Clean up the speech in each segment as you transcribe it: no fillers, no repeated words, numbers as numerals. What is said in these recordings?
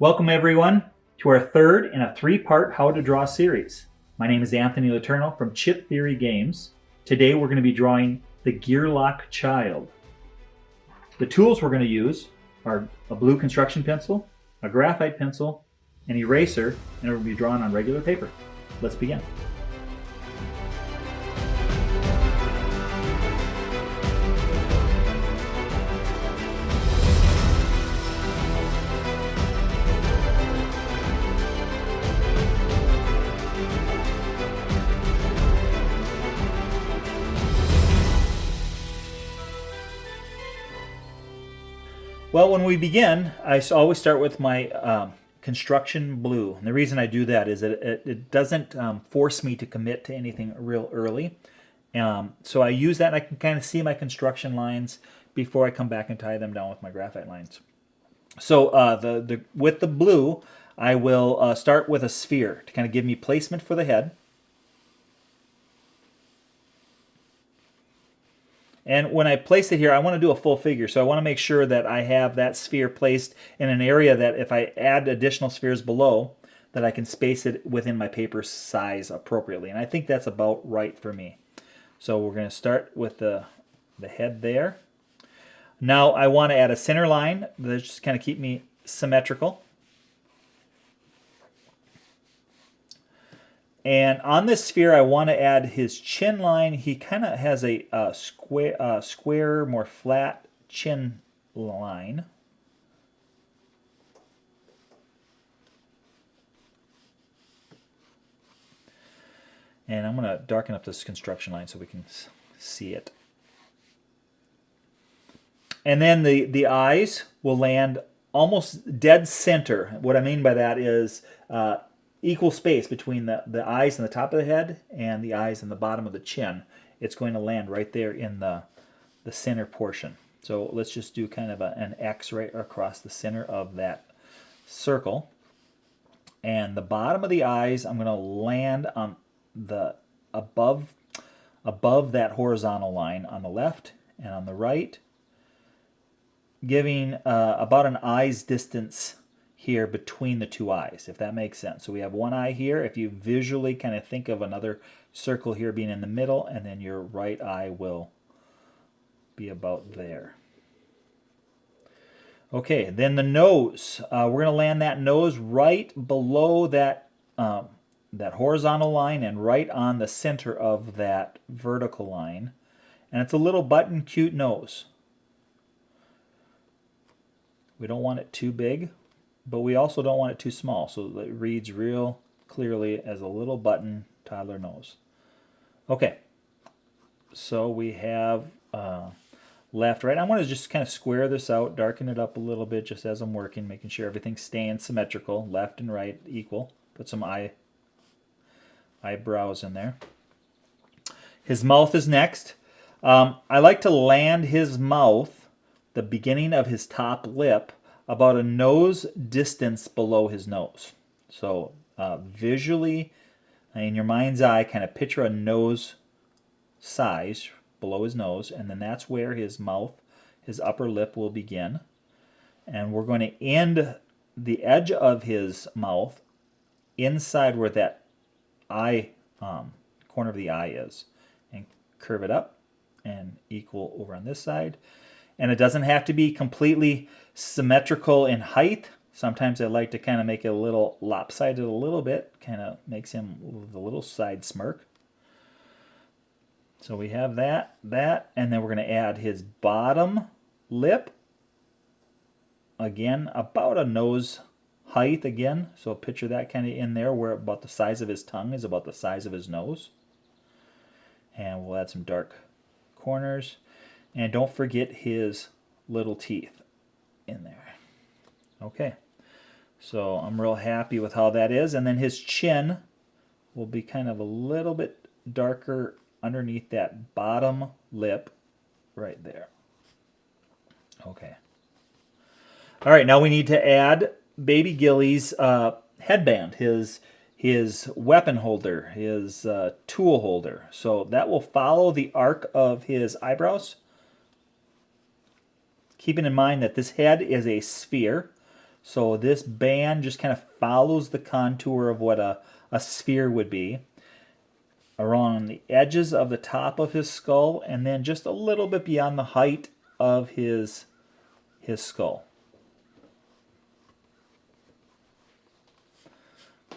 Welcome everyone to our third in a three-part How to Draw series. My name is Anthony LeTourneau from Chip Theory Games. Today we're going to be drawing the Gearloc Child. The tools we're going to use are a blue construction pencil, a graphite pencil, an eraser, and it will be drawn on regular paper. Let's begin. Well, when we begin, I always start with my construction blue. And the reason I do that is that it doesn't force me to commit to anything real early. So I use that and I can kind of see my construction lines before I come back and tie them down with my graphite lines. So with the blue, I will start with a sphere to kind of give me placement for the head. And when I place it here, I want to do a full figure. So I want to make sure that I have that sphere placed in an area that if I add additional spheres below, that I can space it within my paper size appropriately. And I think that's about right for me. So we're going to start with the head there. Now I want to add a center line that just kind of keep me symmetrical. And on this sphere, I want to add his chin line. He kind of has a square, more flat chin line. And I'm going to darken up this construction line so we can see it. And then the eyes will land almost dead center. What I mean by that is equal space between the eyes in the top of the head and the eyes in the bottom of the chin. It's going to land right there in the center portion. So let's just do kind of an X right across the center of that circle. And the bottom of the eyes, I'm going to land on the above that horizontal line on the left and on the right, giving about an eye's distance here between the two eyes, if that makes sense. So we have one eye here. If you visually kind of think of another circle here being in the middle, and then your right eye will be about there. Okay, then the nose. We're going to land that nose right below that horizontal line and right on the center of that vertical line. And it's a little button cute nose. We don't want it too big, but we also don't want it too small, so it reads real clearly as a little button toddler nose. Okay, so we have left, right. I'm going to just kind of square this out, darken it up a little bit just as I'm working, making sure everything's staying symmetrical, left and right equal. Put some eyebrows in there. His mouth is next. I like to land his mouth, the beginning of his top lip, about a nose distance below his nose. So visually, in your mind's eye, kind of picture a nose size below his nose, and then that's where his mouth, his upper lip will begin. And we're going to end the edge of his mouth inside where that eye, corner of the eye is, and curve it up and equal over on this side. And it doesn't have to be completely symmetrical in height. Sometimes I like to kind of make it a little lopsided a little bit. Kind of makes him with a little side smirk. So we have that, and then we're going to add his bottom lip. Again, about a nose height again. So picture that kind of in there where about the size of his tongue is about the size of his nose. And we'll add some dark corners. And don't forget his little teeth in there. Okay, so I'm real happy with how that is. And then his chin will be kind of a little bit darker underneath that bottom lip right there. Okay. All right, now we need to add Baby Gilly's headband, his weapon holder, his tool holder. So that will follow the arc of his eyebrows. Keeping in mind that this head is a sphere, So this band just kind of follows the contour of what a sphere would be around the edges of the top of his skull, and then just a little bit beyond the height of his skull.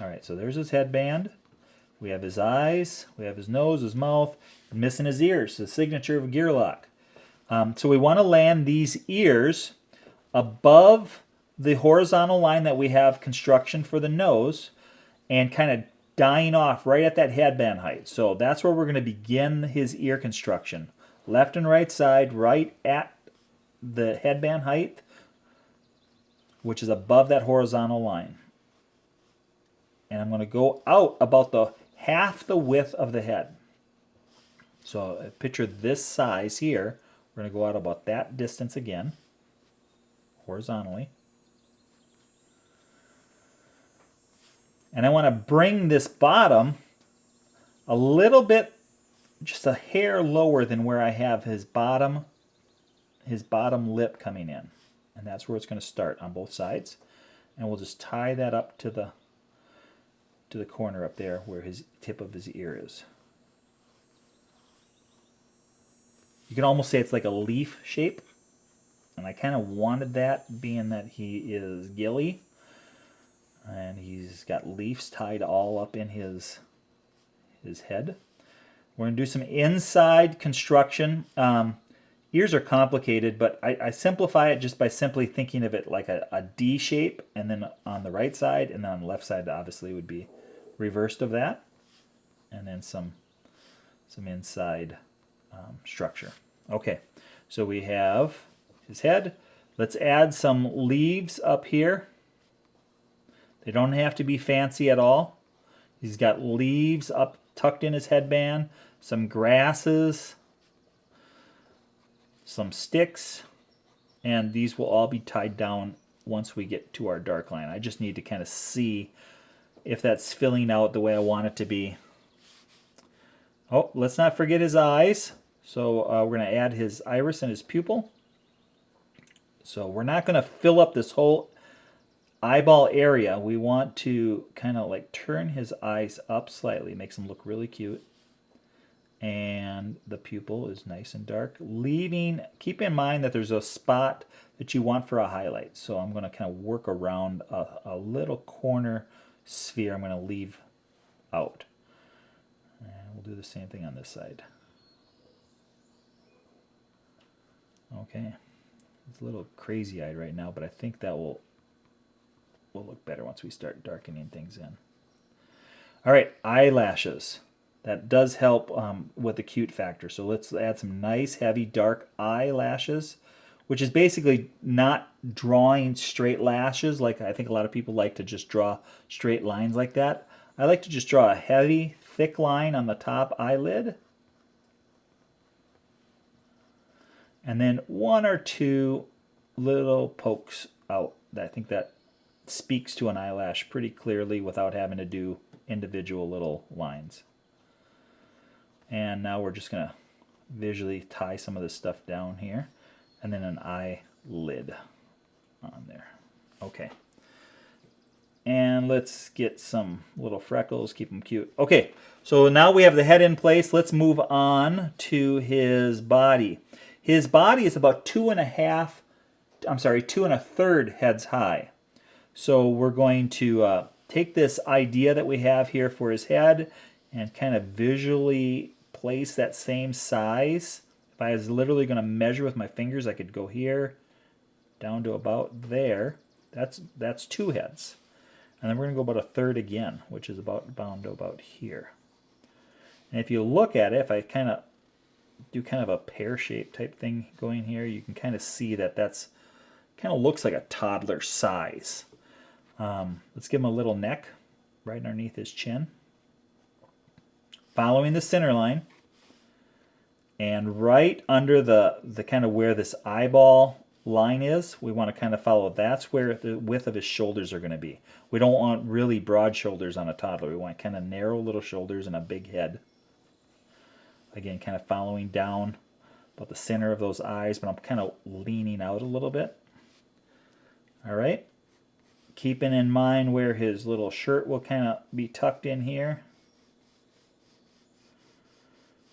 All right, so there's his headband. We have his eyes, we have his nose, his mouth, missing his ears, the signature of Gearloc. So we want to land these ears above the horizontal line that we have construction for the nose, and kind of dying off right at that headband height. So that's where we're going to begin his ear construction. Left and right side, right at the headband height, which is above that horizontal line. And I'm going to go out about the half the width of the head. So picture this size here. We're going to go out about that distance again, horizontally. And I want to bring this bottom a little bit, just a hair lower than where I have his bottom lip coming in. And that's where it's going to start on both sides. And we'll just tie that up to the corner up there where his tip of his ear is. You can almost say it's like a leaf shape. And I kind of wanted that, being that he is gilly. And he's got leaves tied all up in his head. We're going to do some inside construction. Ears are complicated, but I simplify it just by simply thinking of it like a D shape, and then on the right side, and then on the left side obviously would be reversed of that. And then some inside structure. Okay, so we have his head. Let's add some leaves up here. They don't have to be fancy at all. He's got leaves up tucked in his headband, some grasses, some sticks, and these will all be tied down once we get to our dark line. I just need to kind of see if that's filling out the way I want it to be. Oh, let's not forget his eyes. So we're going to add his iris and his pupil. So we're not going to fill up this whole eyeball area. We want to kind of like turn his eyes up slightly, makes him look really cute. And the pupil is nice and dark. Keep in mind that there's a spot that you want for a highlight. So I'm going to kind of work around a little corner sphere I'm going to leave out. And we'll do the same thing on this side. Okay. It's a little crazy-eyed right now, but I think that will look better once we start darkening things in. All right, eyelashes. That does help with the cute factor. So let's add some nice, heavy, dark eyelashes, which is basically not drawing straight lashes like I think a lot of people like to just draw straight lines like that. I like to just draw a heavy, thick line on the top eyelid. And then one or two little pokes out. I think that speaks to an eyelash pretty clearly without having to do individual little lines. And now we're just going to visually tie some of this stuff down here. And then an eyelid on there. Okay. And let's get some little freckles, keep them cute. Okay, so now we have the head in place. Let's move on to his body. His body is about 2 1/3 heads high. So we're going to take this idea that we have here for his head and kind of visually place that same size. If I was literally going to measure with my fingers, I could go here down to about there. That's 2 heads. And then we're going to go about 1/3 again, which is bound to about here. And if you look at it, if I kind of do kind of a pear shape type thing going here, you can kind of see that that's kind of looks like a toddler size. Let's give him a little neck right underneath his chin. Following the center line, and right under the kind of where this eyeball line is, we want to kind of follow. That's where the width of his shoulders are going to be. We don't want really broad shoulders on a toddler. We want kind of narrow little shoulders and a big head. Again, kind of following down about the center of those eyes, but I'm kind of leaning out a little bit. All right. Keeping in mind where his little shirt will kind of be tucked in here.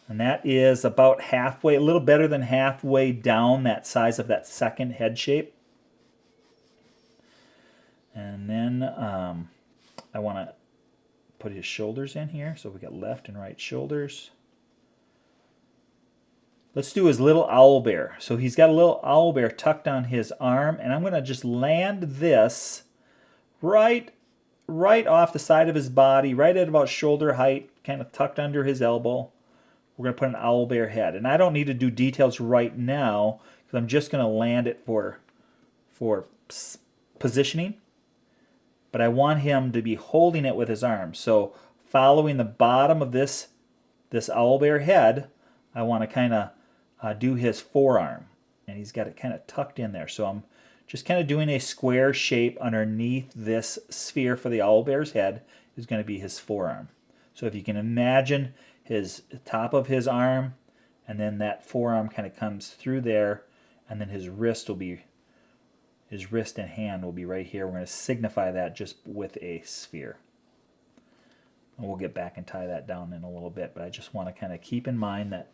And that is about halfway, a little better than halfway down that size of that second head shape. And then I want to put his shoulders in here. So we got left and right shoulders. Let's do his little owl bear. So he's got a little owl bear tucked on his arm, and I'm going to just land this right off the side of his body, right at about shoulder height, kind of tucked under his elbow. We're going to put an owl bear head. And I don't need to do details right now because I'm just going to land it for positioning. But I want him to be holding it with his arms. So following the bottom of this owl bear head, I want to kind of do his forearm. And he's got it kind of tucked in there. So I'm just kind of doing a square shape underneath this sphere for the owl bear's head is going to be his forearm. So if you can imagine his top of his arm, and then that forearm kind of comes through there, and then his wrist and hand will be right here. We're going to signify that just with a sphere. And we'll get back and tie that down in a little bit, but I just want to kind of keep in mind that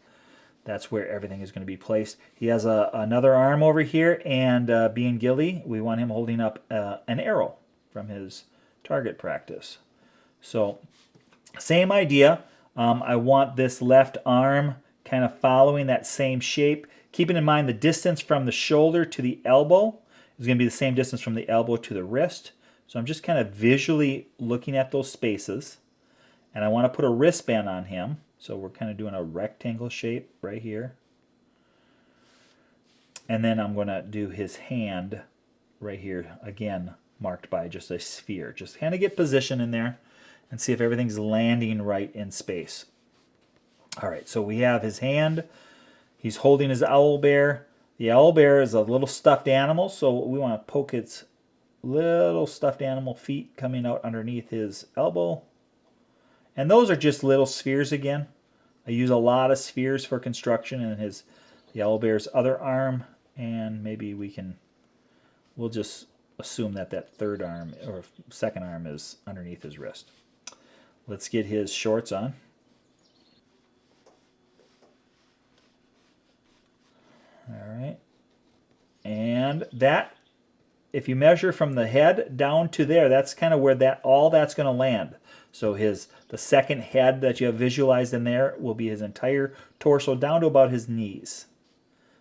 that's where everything is going to be placed. He has another arm over here, and being Gilly, we want him holding up an arrow from his target practice. So same idea. I want this left arm kind of following that same shape, keeping in mind the distance from the shoulder to the elbow is going to be the same distance from the elbow to the wrist. So I'm just kind of visually looking at those spaces. And I want to put a wristband on him. So we're kind of doing a rectangle shape right here. And then I'm going to do his hand right here, again, marked by just a sphere. Just kind of get position in there and see if everything's landing right in space. All right, so we have his hand. He's holding his owl bear. The owl bear is a little stuffed animal, so we want to poke its little stuffed animal feet coming out underneath his elbow. And those are just little spheres again. I use a lot of spheres for construction in the owl bear's other arm, and maybe we'll just assume that third arm or second arm is underneath his wrist. Let's get his shorts on. All right. And that, if you measure from the head down to there, that's kind of where all that's going to land. So the second head that you have visualized in there will be his entire torso down to about his knees.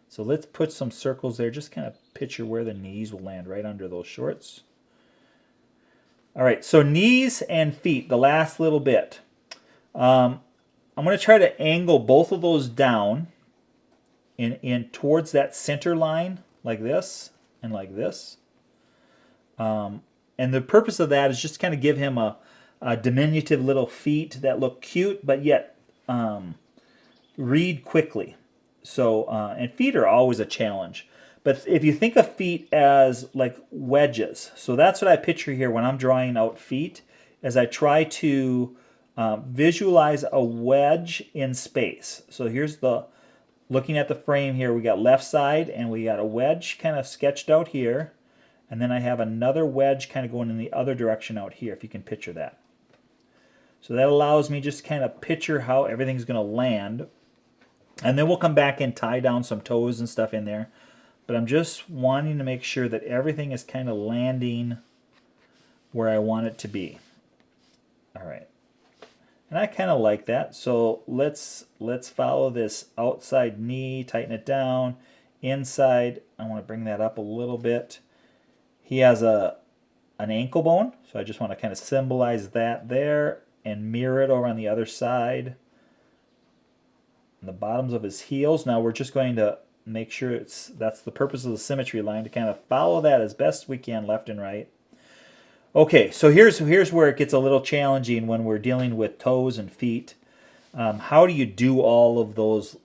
So let's put some circles there. Just kind of picture where the knees will land right under those shorts. All right, so knees and feet, the last little bit. I'm going to try to angle both of those down in towards that center line, like this and like this. And the purpose of that is just kind of give him a diminutive little feet that look cute, but yet read quickly. So, and feet are always a challenge. But if you think of feet as like wedges, so that's what I picture here when I'm drawing out feet, as I try to visualize a wedge in space. So here's looking at the frame here, we got left side and we got a wedge kind of sketched out here. And then I have another wedge kind of going in the other direction out here, if you can picture that. So that allows me just kind of picture how everything's going to land. And then we'll come back and tie down some toes and stuff in there. But I'm just wanting to make sure that everything is kind of landing where I want it to be. All right. And I kind of like that. So let's follow this outside knee, tighten it down. Inside, I want to bring that up a little bit. He has an ankle bone, so I just want to kind of symbolize that there and mirror it over on the other side. And the bottoms of his heels. Now we're just going to make sure that's the purpose of the symmetry line, to kind of follow that as best we can left and right. Okay, so here's where it gets a little challenging when we're dealing with toes and feet. How do you do all of those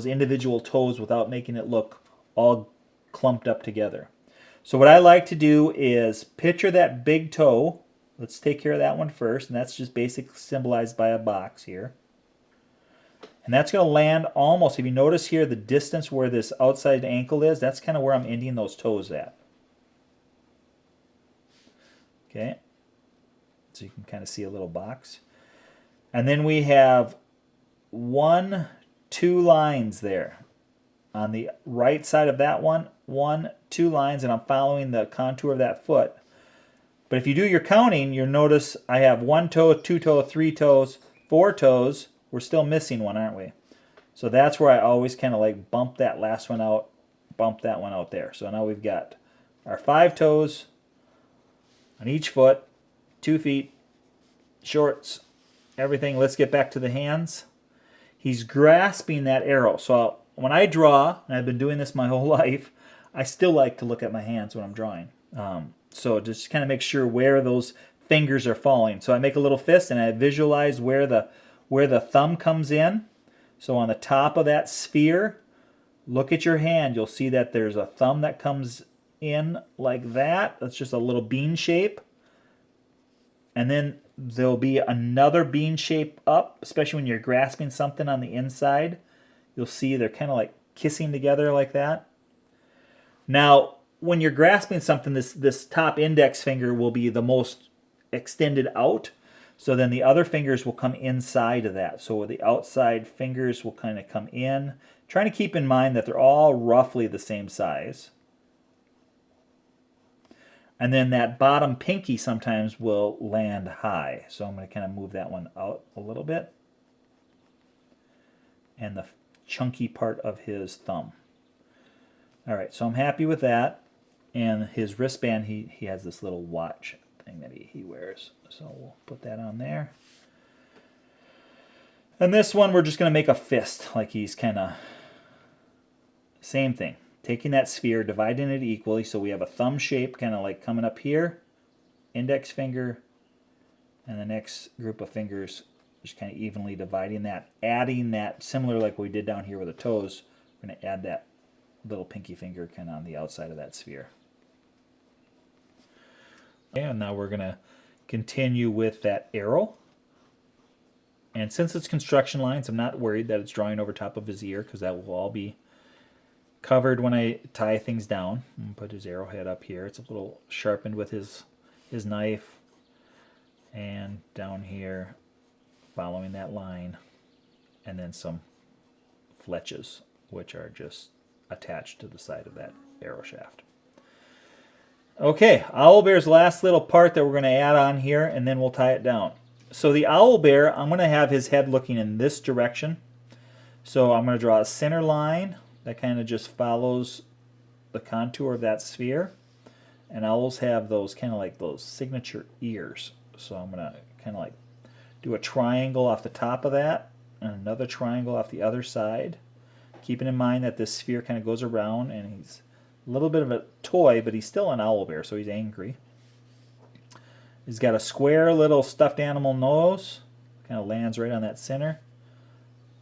individual toes without making it look all clumped up together? So what I like to do is picture that big toe. Let's take care of that one first, and that's just basically symbolized by a box here. And that's going to land almost, if you notice here, the distance where this outside ankle is, that's kind of where I'm ending those toes at. Okay, so you can kind of see a little box. And then we have 1, 2 lines there. On the right side of that one, 1, 2 lines, and I'm following the contour of that foot. But if you do your counting, you'll notice I have 1 toe, 2 toe, 3 toes, 4 toes. We're still missing one, aren't we? So that's where I always kind of like bump that last one out, bump that one out there. So now we've got our 5 toes on each foot, 2 feet, shorts, everything. Let's get back to the hands. He's grasping that arrow. So when I draw, and I've been doing this my whole life, I still like to look at my hands when I'm drawing. So just kind of make sure where those fingers are falling. So I make a little fist and I visualize where the thumb comes in. So on the top of that sphere, look at your hand. You'll see that there's a thumb that comes in like that. That's just a little bean shape. And then there'll be another bean shape up, especially when you're grasping something on the inside. You'll see they're kind of like kissing together like that. Now, when you're grasping something, this top index finger will be the most extended out. So then the other fingers will come inside of that. So the outside fingers will kind of come in. Trying to keep in mind that they're all roughly the same size. And then that bottom pinky sometimes will land high. So I'm going to kind of move that one out a little bit. And the chunky part of his thumb. All right, so I'm happy with that. And his wristband, he has this little watch thing that he wears. So we'll put that on there. And this one, we're just going to make a fist, like he's kind of, same thing. Taking that sphere, dividing it equally, so we have a thumb shape kind of like coming up here, index finger, and the next group of fingers, just kind of evenly dividing that, adding that, similar like we did down here with the toes, we're going to add that little pinky finger kind of on the outside of that sphere. And now we're going to continue with that arrow. And since it's construction lines, I'm not worried that it's drawing over top of his ear, because that will all be covered when I tie things down. And put his arrowhead up here. It's a little sharpened with his knife. And down here, following that line. And then some fletches, which are just attached to the side of that arrow shaft. Okay, Owlbear's last little part that we're going to add on here, and then we'll tie it down. So the Owlbear, I'm going to have his head looking in this direction. So I'm going to draw a center line that kind of just follows the contour of that sphere. And owls have those kind of like those signature ears. So I'm going to kind of like do a triangle off the top of that, and another triangle off the other side. Keeping in mind that this sphere kind of goes around, and he's a little bit of a toy, but he's still an owlbear, so he's angry. He's got a square little stuffed animal nose. Kind of lands right on that center.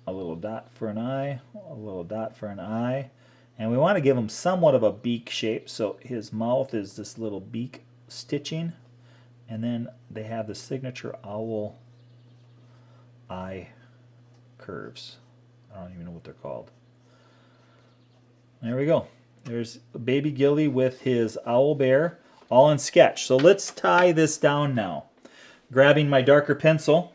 A little dot for an eye. A little dot for an eye. And we want to give him somewhat of a beak shape, so his mouth is this little beak stitching. And then they have the signature owl eye curves. I don't even know what they're called. There we go. There's baby Gilly with his owl bear, all in sketch. So let's tie this down now. Grabbing my darker pencil,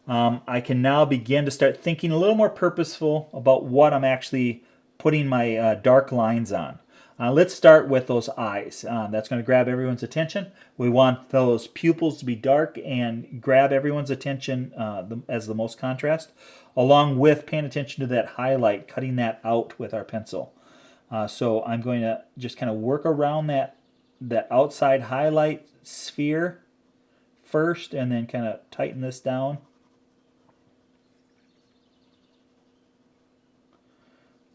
I can now begin to start thinking a little more purposeful about what I'm actually putting my dark lines on. Let's start with those eyes. That's going to grab everyone's attention. We want those pupils to be dark and grab everyone's attention as the most contrast, along with paying attention to that highlight, cutting that out with our pencil. So I'm going to just kind of work around that outside highlight sphere first, and then kind of tighten this down.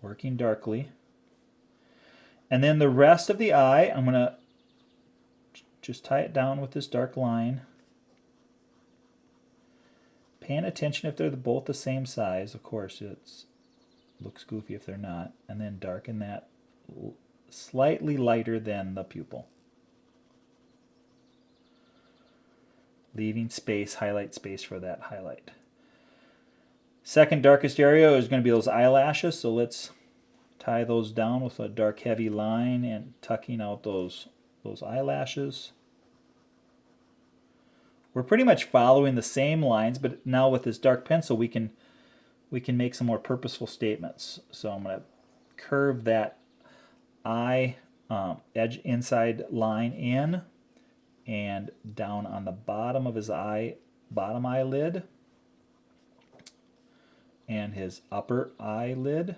Working darkly. And then the rest of the eye, I'm going to just tie it down with this dark line. Paying attention if they're both the same size. Of course, it looks goofy if they're not. And then darken that slightly lighter than the pupil. Leaving space, highlight space for that highlight. Second darkest area is going to be those eyelashes, so let's tie those down with a dark heavy line and tucking out those eyelashes. We're pretty much following the same lines, but now with this dark pencil, we can make some more purposeful statements. So I'm going to curve that eye edge inside line in and down on the bottom of his eye, bottom eyelid, and his upper eyelid.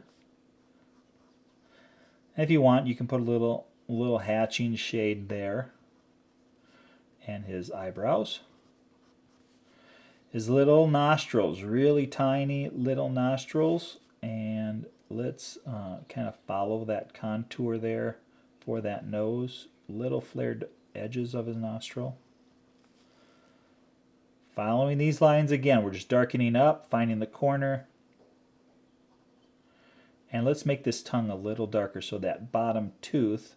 And if you want, you can put a little hatching shade there. And his eyebrows. His little nostrils, really tiny little nostrils. And let's kind of follow that contour there for that nose. Little flared edges of his nostril. Following these lines again, we're just darkening up, finding the corner. And let's make this tongue a little darker so that bottom tooth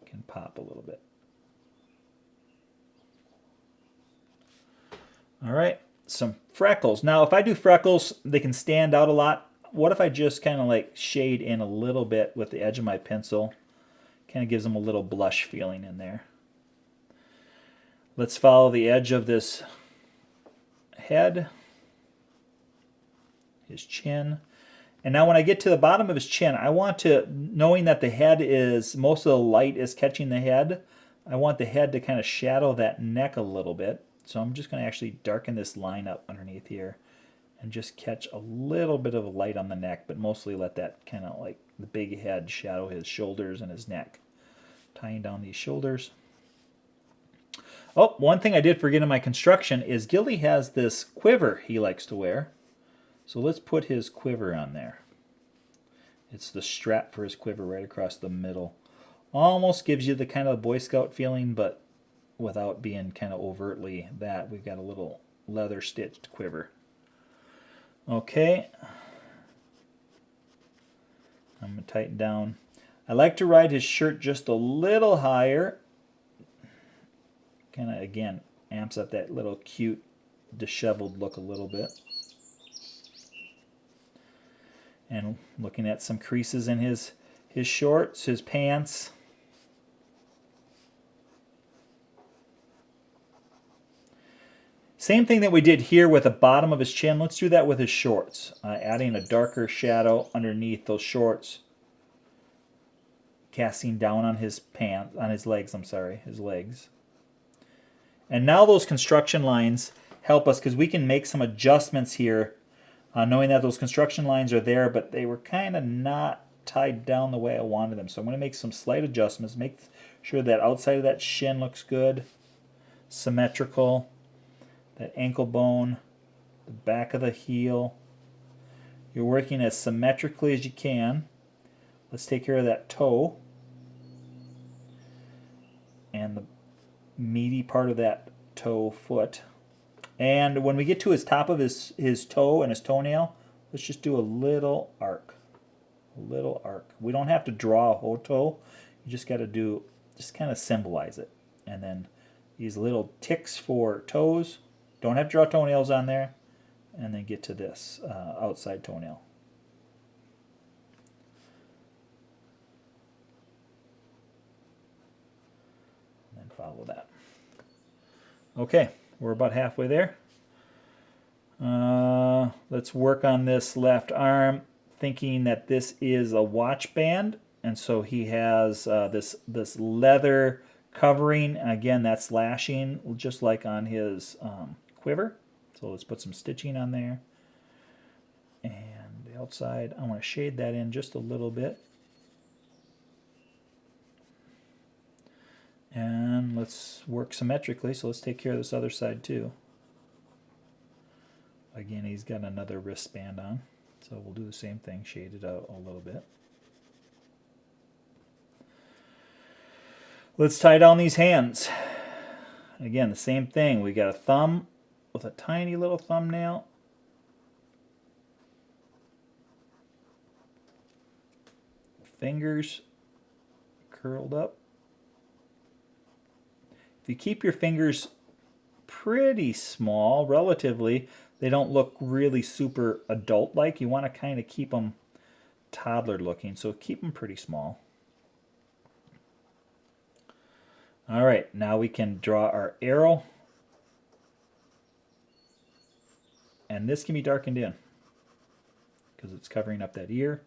can pop a little bit. All right, some freckles. Now, if I do freckles, they can stand out a lot. What if I just kind of like shade in a little bit with the edge of my pencil? Kind of gives them a little blush feeling in there. Let's follow the edge of this head, his chin. And now when I get to the bottom of his chin, I want to, knowing that the head is, most of the light is catching the head, I want the head to kind of shadow that neck a little bit. So I'm just going to actually darken this line up underneath here and just catch a little bit of a light on the neck, but mostly let that kind of like the big head shadow his shoulders and his neck. Tying down these shoulders. Oh, one thing I did forget in my construction is Gilly has this quiver he likes to wear. So let's put his quiver on there. It's the strap for his quiver right across the middle. Almost gives you the kind of Boy Scout feeling, but without being kind of overtly that. We've got a little leather stitched quiver. Okay. I'm going to tighten down. I like to ride his shirt just a little higher. Kind of, again, amps up that little cute, disheveled look a little bit. And looking at some creases in his shorts, his pants. Same thing that we did here with the bottom of his chin. Let's do that with his shorts. Adding a darker shadow underneath those shorts. Casting down on his pants, on his legs, his legs. And now those construction lines help us because we can make some adjustments here, knowing that those construction lines are there, but they were kind of not tied down the way I wanted them. So I'm going to make some slight adjustments, make sure that outside of that shin looks good, symmetrical, that ankle bone, the back of the heel. You're working as symmetrically as you can. Let's take care of that toe and the meaty part of that toe foot. And when we get to his top of his toe and his toenail, let's just do a little arc. A little arc. We don't have to draw a whole toe. You just got to do, just kind of symbolize it. And then these little ticks for toes. Don't have to draw toenails on there. And then get to this outside toenail. And then follow that. Okay, we're about halfway there. Let's work on this left arm, thinking that this is a watch band. And so he has this leather covering. Again, that's lashing just like on his quiver. So let's put some stitching on there. And the outside, I want to shade that in just a little bit. And let's work symmetrically, so let's take care of this other side too. Again, he's got another wristband on, so we'll do the same thing, shade it out a little bit. Let's tie down these hands. Again, the same thing. We got a thumb with a tiny little thumbnail. Fingers curled up. If you keep your fingers pretty small, relatively, they don't look really super adult-like. You want to kind of keep them toddler-looking, so keep them pretty small. All right, now we can draw our arrow And this can be darkened in because it's covering up that ear.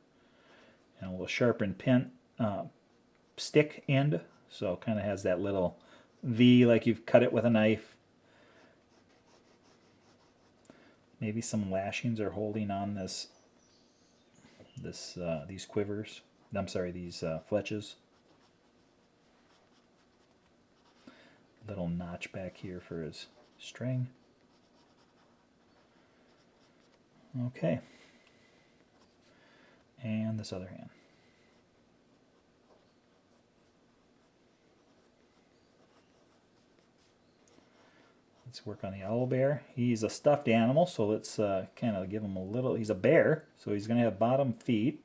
And a little sharpened pin stick end, so it kind of has that little V like you've cut it with a knife. Maybe some lashings are holding on these quivers. I'm sorry, these fletches. Little notch back here for his string. Okay. And this other hand. Let's work on the owlbear. He's a stuffed animal, so let's kind of give him a little... He's a bear, so he's going to have bottom feet.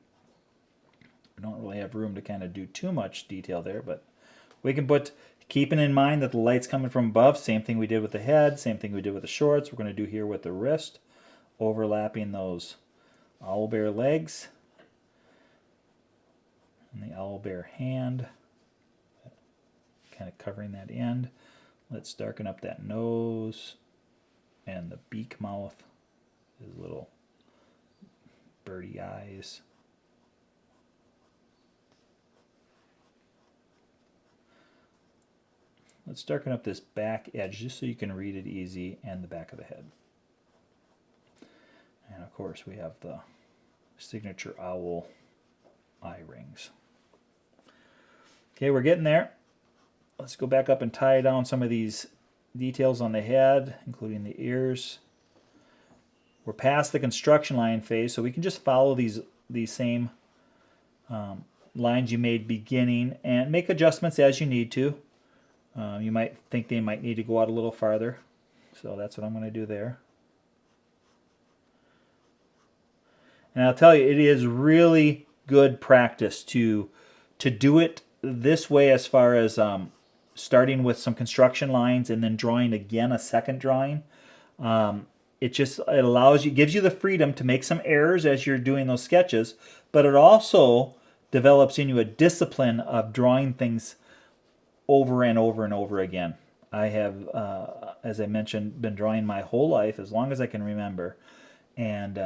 We don't really have room to kind of do too much detail there, but we can put... Keeping in mind that the light's coming from above, same thing we did with the head, same thing we did with the shorts, we're going to do here with the wrist, overlapping those owlbear legs and the owlbear hand, kind of covering that end. Let's darken up that nose and the beak mouth, his little birdie eyes. Let's darken up this back edge just so you can read it easy, and the back of the head. And of course we have the signature owl eye rings. Okay, we're getting there. Let's go back up and tie down some of these details on the head, including the ears. We're past the construction line phase, so we can just follow these same lines you made beginning and make adjustments as you need to. You might think they might need to go out a little farther, so that's what I'm going to do there. And I'll tell you, it is really good practice to do it this way, as far as starting with some construction lines and then drawing again a second drawing. It allows you, gives you the freedom to make some errors as you're doing those sketches, but it also develops in you a discipline of drawing things over and over and over again. I have, as I mentioned, been drawing my whole life, as long as I can remember, and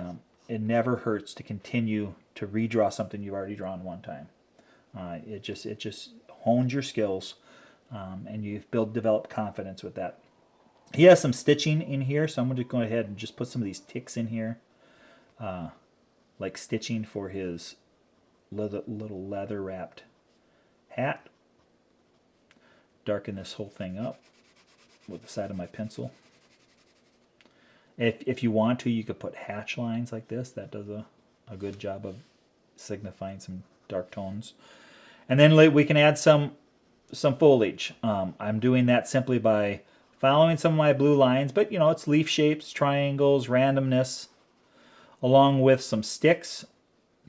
it never hurts to continue to redraw something you've already drawn one time. It just hones your skills, and you've developed confidence with that. He has some stitching in here, so I'm going to go ahead and just put some of these ticks in here, like stitching for his little leather wrapped hat. Darken this whole thing up with the side of my pencil. If you want to, you could put hatch lines like this. That does a good job of signifying some dark tones. And then we can add some foliage. I'm doing that simply by following some of my blue lines, but you know, it's leaf shapes, triangles, randomness, along with some sticks.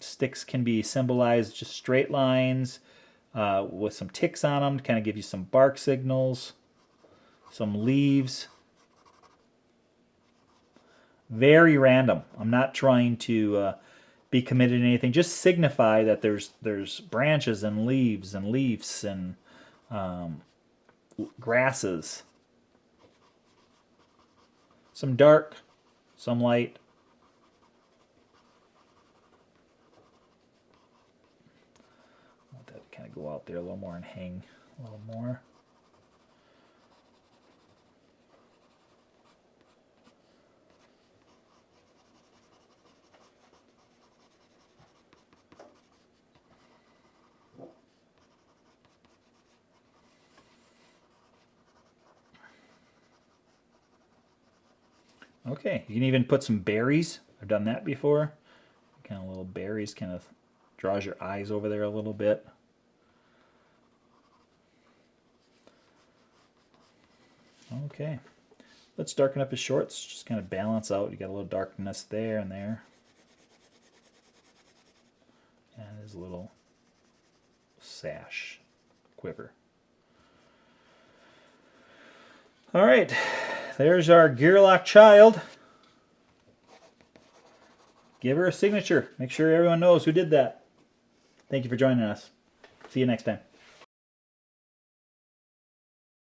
Sticks can be symbolized just straight lines, with some ticks on them to kind of give you some bark signals, some leaves. Very random. I'm not trying to be committed to anything. Just signify that there's branches and leaves and leaves and grasses. Some dark, some light. Kind of go out there a little more and hang a little more. Okay, you can even put some berries. I've done that before. Kind of little berries, kind of draws your eyes over there a little bit. Okay, let's darken up his shorts, just kind of balance out. You got a little darkness there and there. And his little sash quiver. All right, there's our Gearloc Child. Give her a signature. Make sure everyone knows who did that. Thank you for joining us. See you next time.